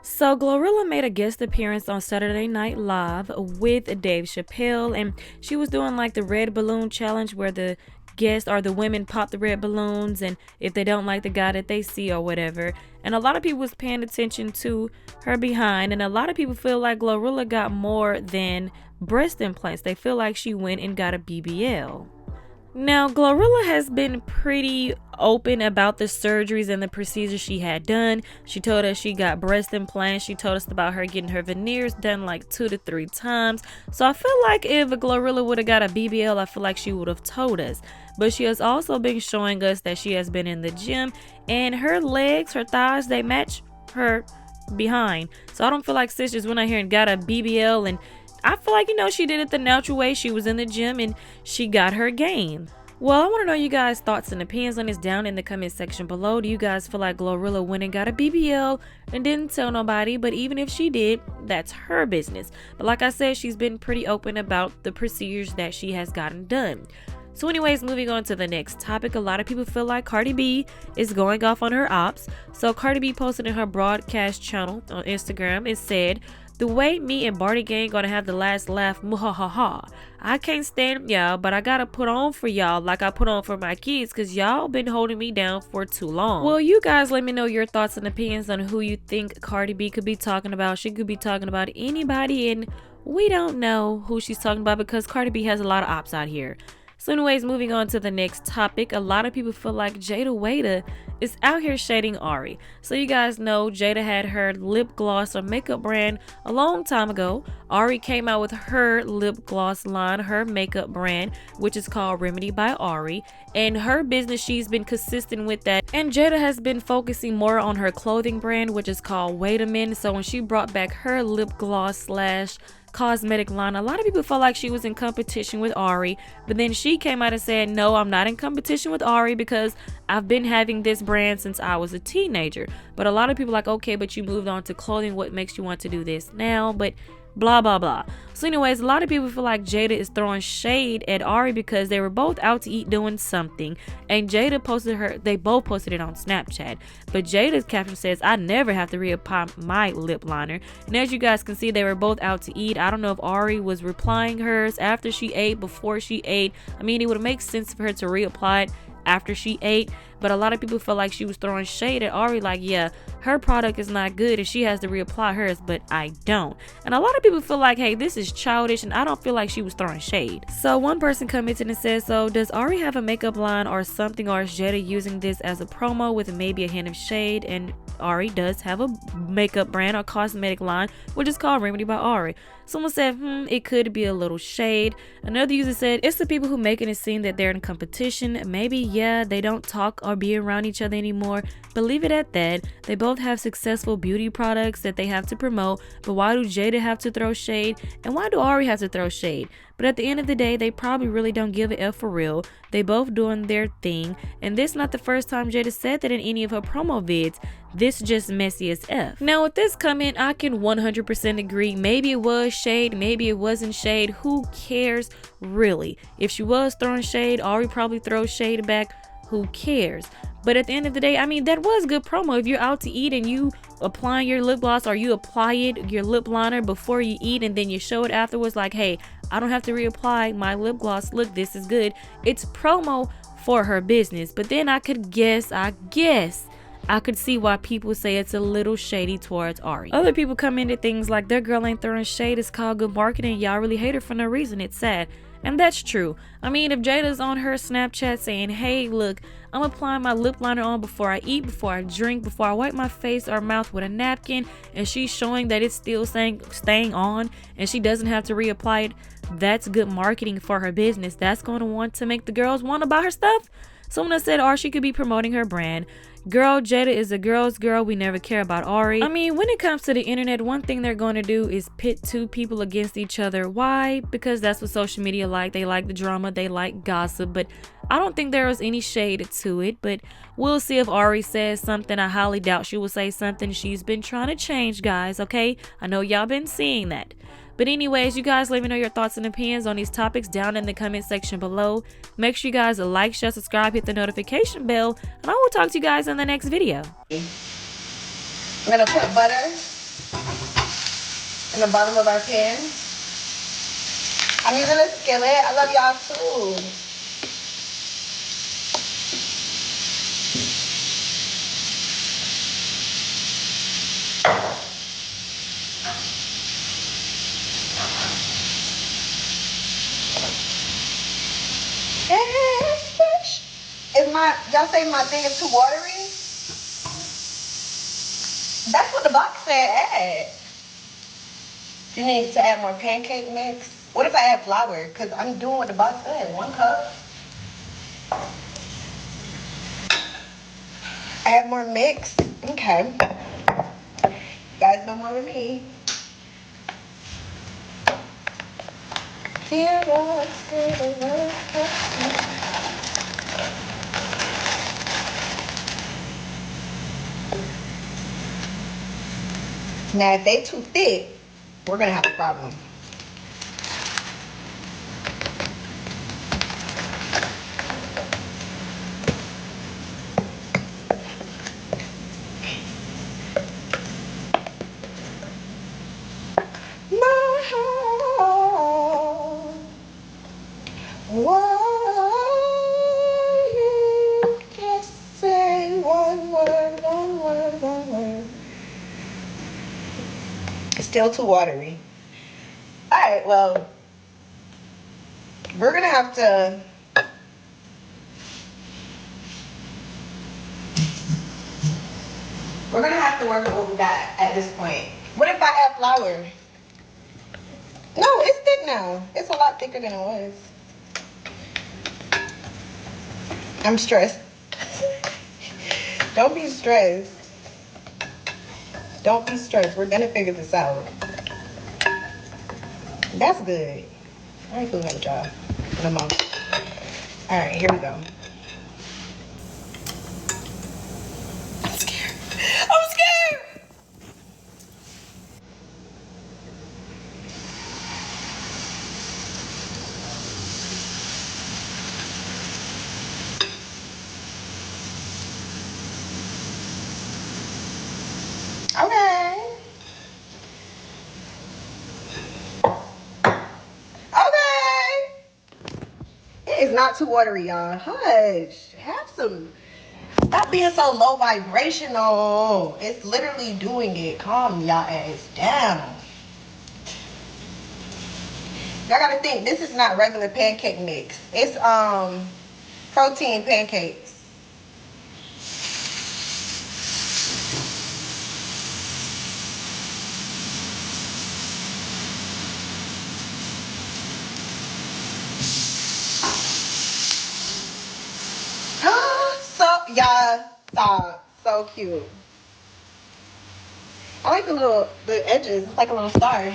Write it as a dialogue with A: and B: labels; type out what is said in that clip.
A: So Glorilla made a guest appearance on Saturday Night Live with Dave Chappelle, and she was doing like the red balloon challenge where the guests or the women pop the red balloons, and if they don't like the guy that they see or whatever. And a lot of people was paying attention to her behind, and a lot of people feel like Glorilla got more than breast implants. They feel like she went and got a BBL. Now, Glorilla has been pretty open about the surgeries and the procedures she had done. She told us she got breast implants. She told us about her getting her veneers done like 2 to 3 times. So I feel like if Glorilla would have got a BBL, I feel like she would have told us. But she has also been showing us that she has been in the gym, and her legs, her thighs, they match her behind. So I don't feel like sis just went out here and got a BBL, and I feel like, she did it the natural way. She was in the gym and she got her gain. Well, I want to know you guys' thoughts and opinions on this down in the comment section below. Do you guys feel like Glorilla went and got a BBL and didn't tell nobody? But even if she did, that's her business. But like I said, she's been pretty open about the procedures that she has gotten done. So anyways, moving on to the next topic, a lot of people feel like Cardi B is going off on her ops. So Cardi B posted in her broadcast channel on Instagram and said, "The way me and Barty Gang gonna have the last laugh, muhahaha. I can't stand y'all, but I gotta put on for y'all like I put on for my kids, cause y'all been holding me down for too long." Well, you guys let me know your thoughts and opinions on who you think Cardi B could be talking about. She could be talking about anybody, and we don't know who she's talking about because Cardi B has a lot of ops out here. So anyways, moving on to the next topic, a lot of people feel like Jayda SHADY is out here shading Ari. So you guys know Jayda had her lip gloss or makeup brand a long time ago. Ari came out with her lip gloss line, her makeup brand, which is called Remedy by Ari. And her business, she's been consistent with that. And Jayda has been focusing more on her clothing brand, which is called Wait a Minute. So when she brought back her lip gloss slash cosmetic line, a lot of people felt like she was in competition with Ari, but then she came out and said, "No, I'm not in competition with Ari because I've been having this brand since I was a teenager." But a lot of people like, okay, but you moved on to clothing, what makes you want to do this now? But blah blah blah. So anyways, a lot of people feel like Jayda is throwing shade at Ari because they were both out to eat doing something, and Jayda posted they both posted it on Snapchat. But Jada's caption says, "I never have to reapply my lip liner." And as you guys can see, they were both out to eat. I don't know if Ari was replying hers after she ate, before she ate. I mean, it would make sense for her to reapply it after she ate, but a lot of people feel like she was throwing shade at Ari, like, yeah, her product is not good and she has to reapply hers, but I don't. And a lot of people feel like, hey, this is childish, and I don't feel like she was throwing shade. So one person commented and said, "So does Ari have a makeup line or something, or is Jayda using this as a promo with maybe a hint of shade?" And Ari does have a makeup brand or cosmetic line, which is called Remedy by Ari. Someone said, it could be a little shade. Another user said, "It's the people who making it seem that they're in competition. Maybe, yeah, they don't talk or be around each other anymore, but leave it at that. They both have successful beauty products that they have to promote, but why do Jayda have to throw shade? And why do Ari have to throw shade? But at the end of the day, they probably really don't give a F for real. They both doing their thing, and this not the first time Jayda said that in any of her promo vids. This just messy as F." Now with this comment, I can 100% agree. Maybe it was shade, maybe it wasn't shade. Who cares really? If she was throwing shade, Ari probably throws shade back. Who cares? But at the end of the day, I mean, that was good promo. If you're out to eat and you apply your lip gloss, or you apply your lip liner before you eat and then you show it afterwards like, hey, I don't have to reapply my lip gloss. Look, this is good. It's promo for her business. But then I guess I could see why people say it's a little shady towards Ari. Other people commented things like, "Their girl ain't throwing shade. It's called good marketing. Y'all really hate her for no reason. It's sad." And that's true. I mean, if Jayda's on her Snapchat saying, "Hey, look, I'm applying my lip liner on before I eat, before I drink, before I wipe my face or mouth with a napkin," and she's showing that it's still staying on and she doesn't have to reapply it, that's good marketing for her business. That's going to want to make the girls want to buy her stuff. Someone said, or she could be promoting her brand. Girl, Jayda is a girl's girl. We never care about Ari. I mean, when it comes to the internet, one thing they're going to do is pit two people against each other. Why? Because that's what social media like. They like the drama. They like gossip. But I don't think there was any shade to it. But we'll see if Ari says something. I highly doubt she will say something. She's been trying to change, guys, okay? I know y'all been seeing that. But anyways, you guys let me know your thoughts and opinions on these topics down in the comment section below. Make sure you guys like, share, subscribe, hit the notification bell, and I will talk to you guys in the next video.
B: I'm gonna put butter in the bottom of our pan. I'm using a skillet. I love y'all too. Y'all say my thing is too watery? That's what the box said add. You need to add more pancake mix. What if I add flour? Because I'm doing what the box said, 1 cup. Add more mix. Okay. You guys know more than me. Now, if they too thick, we're gonna have a problem. My heart, why you just say one word, one word, one word. It's still too watery. Alright, well, we're gonna have to work with what we got at this point. What if I add flour? No, it's thick now. It's a lot thicker than it was. I'm stressed. Don't be stressed. Don't be stressed. We're gonna figure this out. That's good. I ain't feeling that job in a month. All right, here we go. I'm scared. I'm scared. Okay. It is not too watery, y'all. Hush. Have some. Stop being so low vibrational. It's literally doing it. Calm y'all ass down. Y'all gotta think, this is not regular pancake mix. It's protein pancakes. So y'all, stop. So cute. I like the edges. It's like a little star.